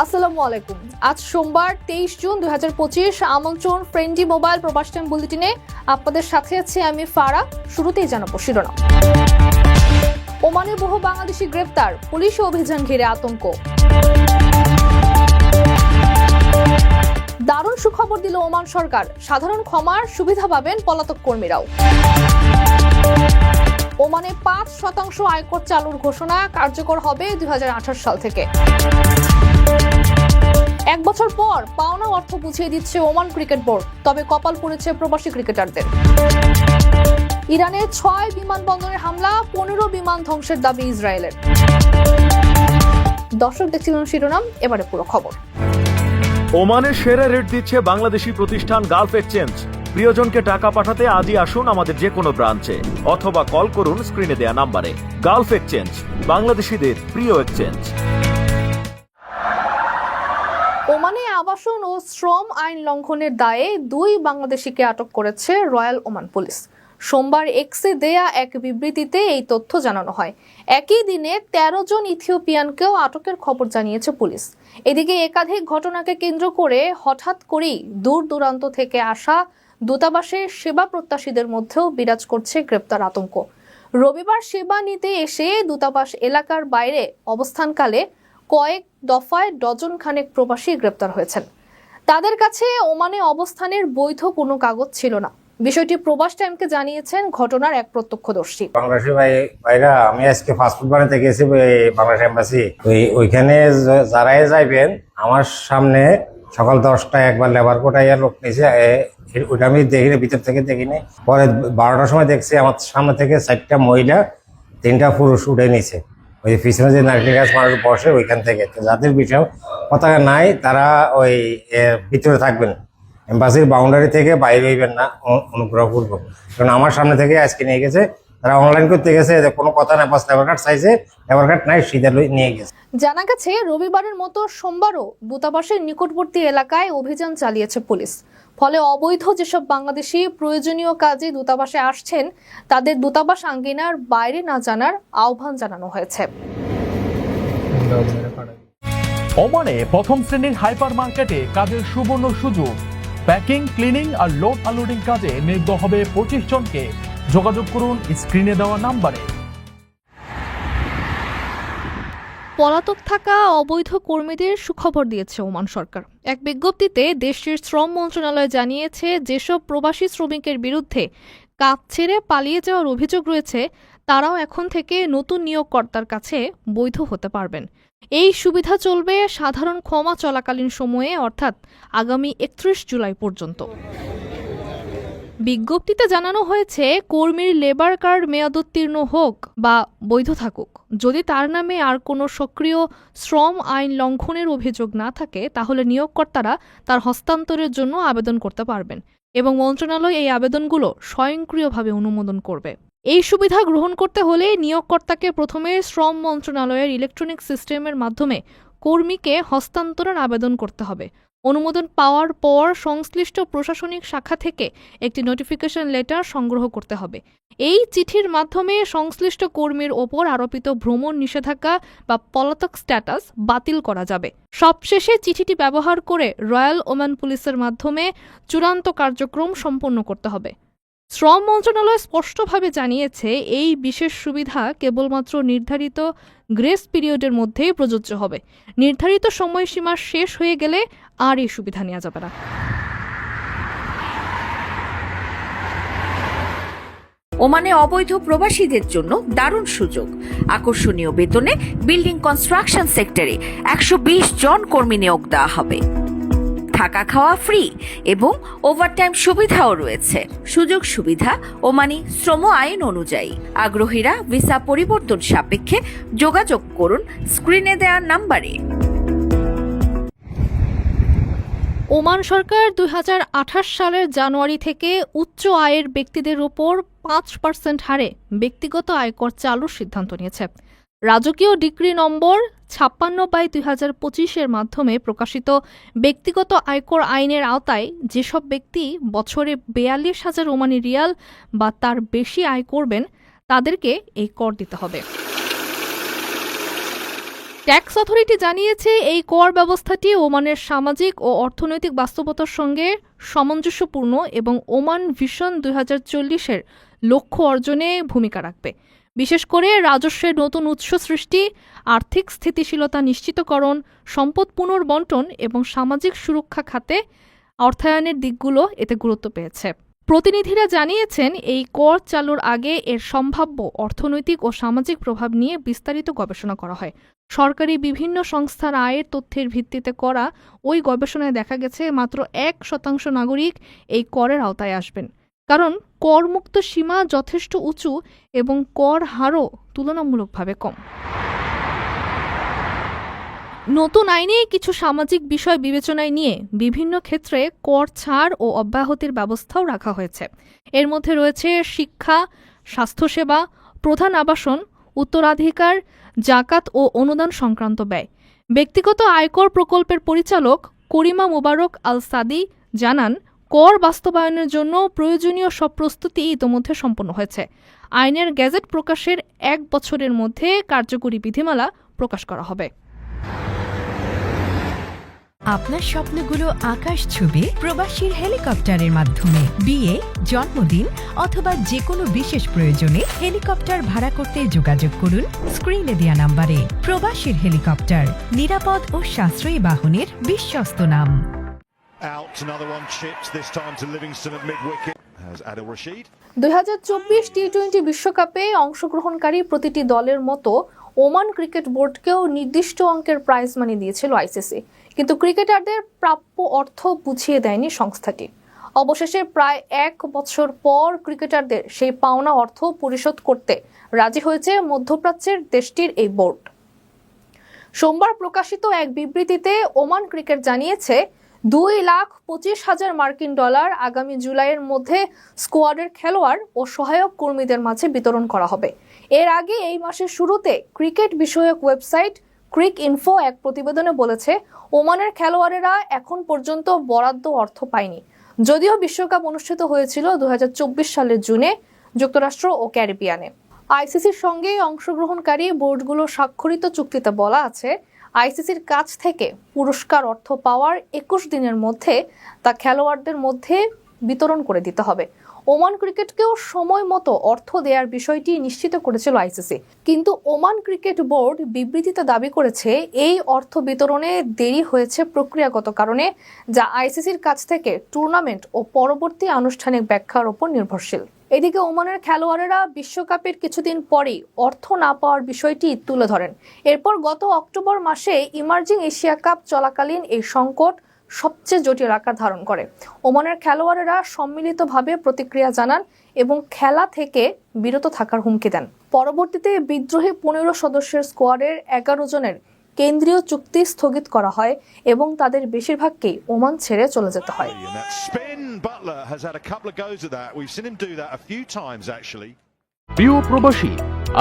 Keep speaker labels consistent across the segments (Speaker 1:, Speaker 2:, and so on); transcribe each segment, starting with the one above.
Speaker 1: আসসালামু আলাইকুম। আজ সোমবার 23 জুন 2025। আমন্ত্রণ ফ্রেন্ডলি মোবাইল প্রবাস টাইম বুলেটিনে। আপনাদের সাথে আছি আমি ফারা। শুরুতেই জানাবো শিরোনাম। ওমানে বহু বাংলাদেশি গ্রেপ্তার, পুলিশ অভিযান ঘিরে আতঙ্ক। দারুণ সুখবর দিল ওমান সরকার, সাধারণ ক্ষমার সুবিধা পাবেন পলাতক কর্মীরাও। ওমানে 5% আয়কর চালুর ঘোষণা কার্যকর হবে 2028 সাল থেকে। এক বছর পর পাওনা অর্থ বুঝিয়ে দিচ্ছে ওমান ক্রিকেট বোর্ড, তবে কপাল পড়েছে প্রবাসী ক্রিকেটারদের। ইরানের 6 বিমানবন্দরের হামলা, 15 বিমান ধ্বংসের দাবি ইসরায়েলের। দর্শক দেখছিলেন শিরোনাম, এবারে পুরো খবর।
Speaker 2: ওমানের সেরা রেট দিচ্ছে বাংলাদেশি প্রতিষ্ঠান গালফ এক্সচেঞ্জ। প্রিয়জনকে টাকা পাঠাতে আজই আসুন আমাদের যে কোনো ব্রাঞ্চে অথবা কল করুন স্ক্রিনে দেয়া নাম্বারে। গালফ এক্সচেঞ্জ, বাংলাদেশিদের প্রিয় এক্সচেঞ্জ।
Speaker 1: ওমানে আবাসন ও শ্রম আইন লঙ্ঘনের দায়ে 2 বাংলাদেশিকে আটক করেছে রয়্যাল ওমান পুলিশ। সোমবার এক্সে দেয়া এক বিবৃতিতে এই তথ্য জানানো হয়। একই দিনে 13 জন ইথিওপিয়ানকেও আটকের খবর জানিয়েছে পুলিশ। এদিকে একাধিক ঘটনাকে কেন্দ্র করে হঠাৎ করেই দূর দূরান্ত থেকে আসা দূতাবাসের সেবা প্রত্যাশীদের মধ্যেও বিরাজ করছে গ্রেপ্তার আতঙ্ক। রবিবার সেবা নিতে এসে দূতাবাস এলাকার বাইরে অবস্থানকালে কয়েক দফায় ডজন খানেক প্রবাসী গ্রেপ্তার হয়েছেন। তাদের কাছে ওমানে অবস্থানের বৈধ কোনো কাগজ ছিল না। বিষয়টি প্রবাস টাইমকে জানিয়েছেন ঘটনার এক প্রত্যক্ষদর্শী।
Speaker 3: বাংলাদেশি ভাইরা, আমি আজকে ফাস্টফুড বানাতে গেছি বাংলাদেশ এম্বাসি। ওইখানে যারাই যাইবেন, আমার সামনে সকাল 10টায় একবার লেবার কোটাইয়া লোক নিয়েছে। ওইটা আমি দেখিনি, ভিতর থেকে দেখিনি। পরে 12টার সময় দেখছি আমার সামনে থেকে 4টা মহিলা 3টা পুরুষ উঠে নিয়েছে। ওই পিছনে যে নারকেল গাছ মানুষ বসে ওইখান থেকে। যাদের বিষয় পতাকা নাই তারা ওই ভিতরে থাকবেন, এম্বাসির বাউন্ডারি থেকে বাইরে হইবেন না, অনুগ্রহ করবো। কারণ আমার সামনে থেকে আজকে নিয়ে গেছে, তারা অনলাইন করতে গেছে, কোনো কথা না, বাস লেবার কার্ড চাইছে, লেবার কার্ড নাই, সিধা নিয়ে গেছে।
Speaker 1: জানা গেছে রবিবারের মতো সোমবারও দূতাবাসের নিকটবর্তী এলাকায় অভিযান চালিয়েছে পুলিশ। ফলে অবৈধ যেসব বাংলাদেশি প্রয়োজনীয় কাজে দূতাবাসে আসছেন তাদের দূতাবাস আঙ্গিনার বাইরে না জানার আহ্বান জানানো হয়েছে।
Speaker 4: ওমানে প্রথম শ্রেণীর হাইপার মার্কেটে কাজের সুবর্ণ সুযোগ। প্যাকিং, ক্লিনিং আর লোড আনলোডিং কাজে নিয়োগ হবে 25 জনকে। যোগাযোগ করুন স্ক্রিনে দেওয়া নাম্বারে।
Speaker 1: পলাতক থাকা অবৈধ কর্মীদের সুখবর দিয়েছে ওমান সরকার। এক বিজ্ঞপ্তিতে দেশটির শ্রম মন্ত্রণালয় জানিয়েছে, যেসব প্রবাসী শ্রমিকের বিরুদ্ধে কাজ ছেড়ে পালিয়ে যাওয়ার অভিযোগ রয়েছে তারাও এখন থেকে নতুন নিয়োগকর্তার কাছে বৈধ হতে পারবেন। এই সুবিধা চলবে সাধারণ ক্ষমা চলাকালীন সময়ে, অর্থাৎ আগামী 31 জুলাই পর্যন্ত। বিজ্ঞপ্তিতে জানানো হয়েছে, কর্মীর লেবার কার্ড মেয়াদোত্তীর্ণ হোক বা বৈধ থাকুক, যদি তার নামে আর কোনো সক্রিয় শ্রম আইন লঙ্ঘনের অভিযোগ না থাকে তাহলে নিয়োগকর্তারা তার হস্তান্তরের জন্য আবেদন করতে পারবেন এবং মন্ত্রণালয় এই আবেদনগুলো স্বয়ংক্রিয়ভাবে অনুমোদন করবে। এই সুবিধা গ্রহণ করতে হলে নিয়োগকর্তাকে প্রথমে শ্রম মন্ত্রণালয়ের ইলেকট্রনিক সিস্টেমের মাধ্যমে কর্মীকে হস্তান্তরের আবেদন করতে হবে। অনুমোদন পাওয়ার পর সংশ্লিষ্ট প্রশাসনিক শাখা থেকে একটি নোটিফিকেশন লেটার সংগ্রহ করতে হবে। এই চিঠির মাধ্যমে সংশ্লিষ্ট কর্মীর ওপর আরোপিত ভ্রমণ নিষেধাজ্ঞা বা পলাতক স্ট্যাটাস বাতিল করা যাবে। সবশেষে চিঠিটি ব্যবহার করে রয়্যাল ওমান পুলিশের মাধ্যমে চূড়ান্ত কার্যক্রম সম্পন্ন করতে হবে। শ্রম মন্ত্রণালয় স্পষ্টভাবে জানিয়েছে, এই বিশেষ সুবিধা কেবলমাত্র নির্ধারিত গ্রেস পিরিয়ডের মধ্যেই প্রযোজ্য হবে। নির্ধারিত সময়সীমা শেষ হয়ে গেলে আর এই সুবিধা নেওয়া যাবে না।
Speaker 5: ওমানে অবৈধ প্রবাসীদের জন্য দারুণ সুযোগ। আকর্ষণীয় বেতনে বিল্ডিং কনস্ট্রাকশন সেক্টরে 120 জন কর্মী নিয়োগ দেওয়া হবে। থাকা খাওয়া ফ্রি এবং ওভারটাইম সুবিধাও রয়েছে। সুযোগ সুবিধা ওমানি শ্রম আইন অনুযায়ী। আগ্রহীরা ভিসা পরিবর্তন সাপেক্ষে যোগাযোগ করুন স্ক্রিনে দেওয়া নাম্বারে।
Speaker 1: ওমান সরকার 2028 সালের জানুয়ারি থেকে উচ্চ আয়ের ব্যক্তিদের ওপর 5% হারে ব্যক্তিগত আয়কর চালুর সিদ্ধান্ত নিয়েছে। রাজকীয় ডিক্রি নম্বর 56/2025 মাধ্যমে প্রকাশিত ব্যক্তিগত আয়কর আইনের আওতায় যেসব ব্যক্তি বছরে 42,000 ওমানি রিয়াল বা তার বেশি আয় করবেন তাদেরকে এই কর দিতে হবে। ট্যাক্স অথরিটি জানিয়েছে এই কর ব্যবস্থাটি ওমানের সামাজিক ও অর্থনৈতিক বাস্তবতার সঙ্গে সামঞ্জস্যপূর্ণ এবং ওমান ভিশন 2040-এর লক্ষ্য অর্জনে ভূমিকা রাখবে। বিশেষ করে রাজস্বের নতুন উৎস সৃষ্টি, আর্থিক স্থিতিশীলতা নিশ্চিতকরণ, সম্পদ পুনর্বণ্টন এবং সামাজিক সুরক্ষা খাতে অর্থায়নের দিকগুলো এতে গুরুত্ব পেয়েছে। প্রতিনিধিরা জানিয়েছেন এই কর চালুর আগে এর সম্ভাব্য অর্থনৈতিক ও সামাজিক প্রভাব নিয়ে বিস্তারিত গবেষণা করা হয়। সরকারি বিভিন্ন সংস্থার আয়ের তথ্যের ভিত্তিতে করা ওই গবেষণায় দেখা গেছে মাত্র 1% নাগরিক এই করের আওতায় আসবেন, কারণ করমুক্ত সীমা যথেষ্ট উঁচু এবং কর হারও তুলনামূলকভাবে কম। নতুন আইনে কিছু সামাজিক বিষয় বিবেচনায় নিয়ে বিভিন্ন ক্ষেত্রে কর ছাড় ও অব্যাহতির ব্যবস্থাও রাখা হয়েছে। এর মধ্যে রয়েছে শিক্ষা, স্বাস্থ্যসেবা, প্রধান আবাসন, উত্তরাধিকার, জাকাত ও অনুদান সংক্রান্ত ব্যয়। ব্যক্তিগত আয়কর প্রকল্পের পরিচালক করিমা মোবারক আল সাদি জানান, কর বাস্তবায়নের জন্য প্রয়োজনীয় সব প্রস্তুতি ইতোমধ্যে সম্পন্ন হয়েছে। আইনের গেজেট প্রকাশের 1 বছরের মধ্যে কার্যকরী বিধিমালা প্রকাশ করা হবে।
Speaker 6: আপনার স্বপ্নগুলো আকাশ ছুবে প্রবাসীর হেলিকপ্টারের মাধ্যমে। বিয়ে, জন্মদিন অথবা যে কোনো বিশেষ প্রয়োজনে হেলিকপ্টার ভাড়া করতে যোগাযোগ করুন স্ক্রিনে দেয়া নাম্বারে। প্রবাসীর হেলিকপ্টার, নিরাপদ ও সাশ্রয়ী বাহনের বিশ্বস্ত নাম।
Speaker 7: Out, another one chipped, this time to Livingston at mid-wicket. Has Adil Rashid.
Speaker 1: 2024 টি-20 বিশ্বকাপে অংশগ্রহণকারী প্রতিটি দলের মতো ওমান ক্রিকেট বোর্ডকেও নির্দিষ্ট অঙ্কের প্রাইজ মানি দিয়েছিল আইসিসি, কিন্তু ক্রিকেটারদের প্রাপ্য অর্থ বুঝিয়ে দেয়নি সংস্থাটি। অবশেষে প্রায় 1 বছর পর ক্রিকেটারদের সেই পাওনা অর্থ পরিশোধ করতে রাজি হয়েছে মধ্যপ্রাচ্যের দেশটির এই বোর্ড। সোমবার প্রকাশিত এক বিবৃতিতে ওমান ক্রিকেট জানিয়েছে, $2,25,000 মার্কিন আগামী জুলাইয়ের মধ্যে স্কোয়াডের খেলোয়াড় ও সহায়ক কর্মীদের মাঝে বিতরণ করা হবে। এর আগে এই মাসের শুরুতে ক্রিকেট বিষয়ক ওয়েবসাইট ক্রিক ইনফো এক প্রতিবেদনে বলেছে, ওমানের খেলোয়াড়েরা এখন পর্যন্ত বরাদ্দ অর্থ পায়নি, যদিও বিশ্বকাপ অনুষ্ঠিত হয়েছিল 2024 সালের জুনে যুক্তরাষ্ট্র ও ক্যারিবিয়ানে। আইসিসির সঙ্গে অংশগ্রহণকারী বোর্ডগুলো স্বাক্ষরিত চুক্তিতে বলা আছে, আইসিসির কাছ থেকে পুরস্কার অর্থ পাওয়ার 21 দিনের মধ্যে তা খেলোয়াড়দের মধ্যে বিতরণ করে দিতে হবে। ওমান ক্রিকেটকেও সময় মতো অর্থ দেওয়ার বিষয়টি নিশ্চিত করেছিল আইসিসি, কিন্তু ওমান ক্রিকেট বোর্ড বিবৃতিতে দাবি করেছে এই অর্থ বিতরণে দেরি হয়েছে প্রক্রিয়াগত কারণে, যা আইসিসির কাছ থেকে টুর্নামেন্ট ও পরবর্তী আনুষ্ঠানিক ব্যাখ্যার উপর নির্ভরশীল। এদিকে ওমানের খেলোয়াড়েরা বিশ্বকাপের কিছুদিন পরেই অর্থ না পাওয়ার বিষয়টি তুলে ধরেন। এরপর গত অক্টোবর মাসে ইমার্জিং এশিয়া কাপ চলাকালীন এই সংকট সবচেয়ে জটিল আকার ধারণ করে। ওমানের খেলোয়াড়েরা সম্মিলিতভাবে প্রতিক্রিয়া জানান এবং খেলা থেকে বিরত থাকার হুমকি দেন। পরবর্তীতে বিদ্রোহী 15 সদস্যের স্কোয়াডের 11 জনের কেন্দ্রীয় চুক্তি স্থগিত করা হয় এবং তাদের বেশিরভাগকেই ওমান ছেড়ে চলে যেতে হয়।
Speaker 7: And that spin, Butler has had a couple of goes at that. We've seen him do that a few times actually.
Speaker 4: প্রিয় প্রবাসী,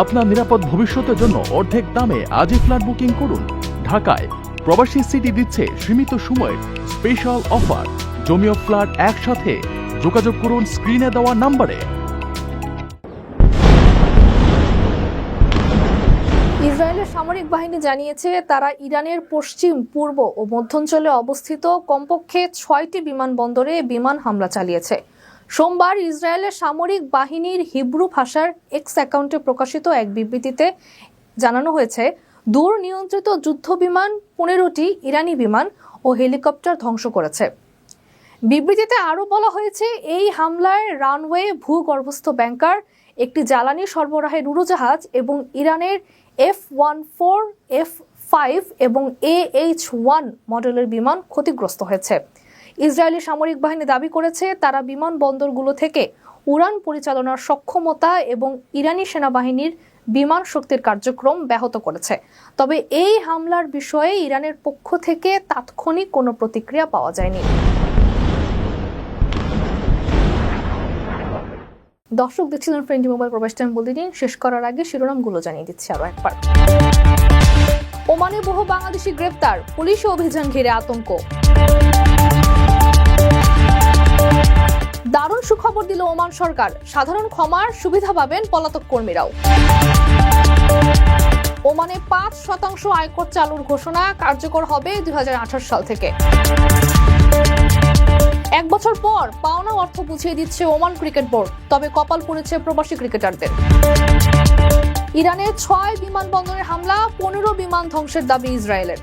Speaker 4: আপনার নিরাপদ ভবিষ্যতের জন্য অর্ধেক দামে আজই ফ্ল্যাট বুকিং করুন। ঢাকায় প্রবাসী সিটি দিচ্ছে সীমিত সময়ের স্পেশাল অফার। জমি ও ফ্ল্যাট একসাথে। যোগাযোগ করুন স্ক্রিনে দেওয়া নাম্বারে।
Speaker 1: ইসরায়েলের সামরিক বাহিনী জানিয়েছে, তারা ইরানের পশ্চিম, পূর্ব ও মধ্যাঞ্চলে অবস্থিত কমপক্ষে 6টি বিমানবন্দরে বিমান হামলা চালিয়েছে। সোমবার ইসরায়েলের সামরিক বাহিনীর হিব্রু ভাষার এক্স অ্যাকাউন্টে প্রকাশিত এক বিবৃতিতে জানানো হয়েছে, দূর নিয়ন্ত্রিত যুদ্ধ বিমান 15টি ইরানি বিমান ও হেলিকপ্টার ধ্বংস করেছে। বিবৃতিতে আরও বলা হয়েছে, এই হামলায় রানওয়ে, ভূগর্ভস্থ ব্যাংকার, একটি জ্বালানি সরবরাহের উড়োজাহাজ এবং ইরানের F-14, F-5 এবং AH-1 মডেলের বিমান ক্ষতিগ্রস্ত হয়েছে। ইসরায়েলি সামরিক বাহিনী দাবি করেছে, তারা বিমানবন্দরগুলো থেকে উড়ান পরিচালনার সক্ষমতা এবং ইরানি সেনাবাহিনীর বিমান শক্তির কার্যক্রম ব্যাহত করেছে। তবে এই হামলার বিষয়ে ইরানের পক্ষ থেকে তাৎক্ষণিক কোনো প্রতিক্রিয়া পাওয়া যায়নি। দর্শক দেখছিলেন ফ্রেন্ডলি মোবাইল প্রবাস টাইম বুলেটিন। শেষ করার আগে শিরোনামগুলো জানিয়ে দিচ্ছি আরো একবার। ওমানে বহু বাংলাদেশি গ্রেপ্তার, পুলিশ অভিযান ঘিরে আতঙ্ক। দারুণ সুখবর দিল ওমান সরকার, সাধারণ ক্ষমার সুবিধা পাবেন পলাতক কর্মীরাও। ওমানে 5% আয়কর চালুর ঘোষণা কার্যকর হবে 2028 সাল থেকে। 1 বছর পর পাওনা অর্থ বুঝিয়ে দিচ্ছে ওমান ক্রিকেট বোর্ড, তবে কপাল পড়েছে প্রবাসী ক্রিকেটারদের। ইরানের 6 বিমানবন্দরের হামলা, 15 বিমান ধ্বংসের দাবি ইসরায়েলের।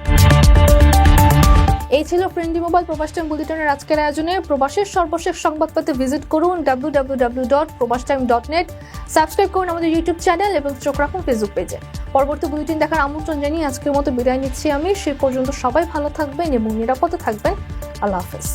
Speaker 1: এই ছিল ফ্রেন্ডলি মোবাইল প্রবাস টাইম বুলেটিনের আজকের আয়োজনে। প্রবাসের সর্বশেষ সংবাদ পেতে ভিজিট করুন www.probastime.net। সাবস্ক্রাইব করুন আমাদের ইউটিউব চ্যানেল এবং চোখ রাখুন ফেসবুক পেজে। পরবর্তী বুলেটিন দেখার আমন্ত্রণ জানিয়ে আজকের মতো বিদায় নিচ্ছি আমি। সে পর্যন্ত সবাই ভালো থাকবেন এবং নিরাপদে থাকবেন। আল্লাহ হাফেজ।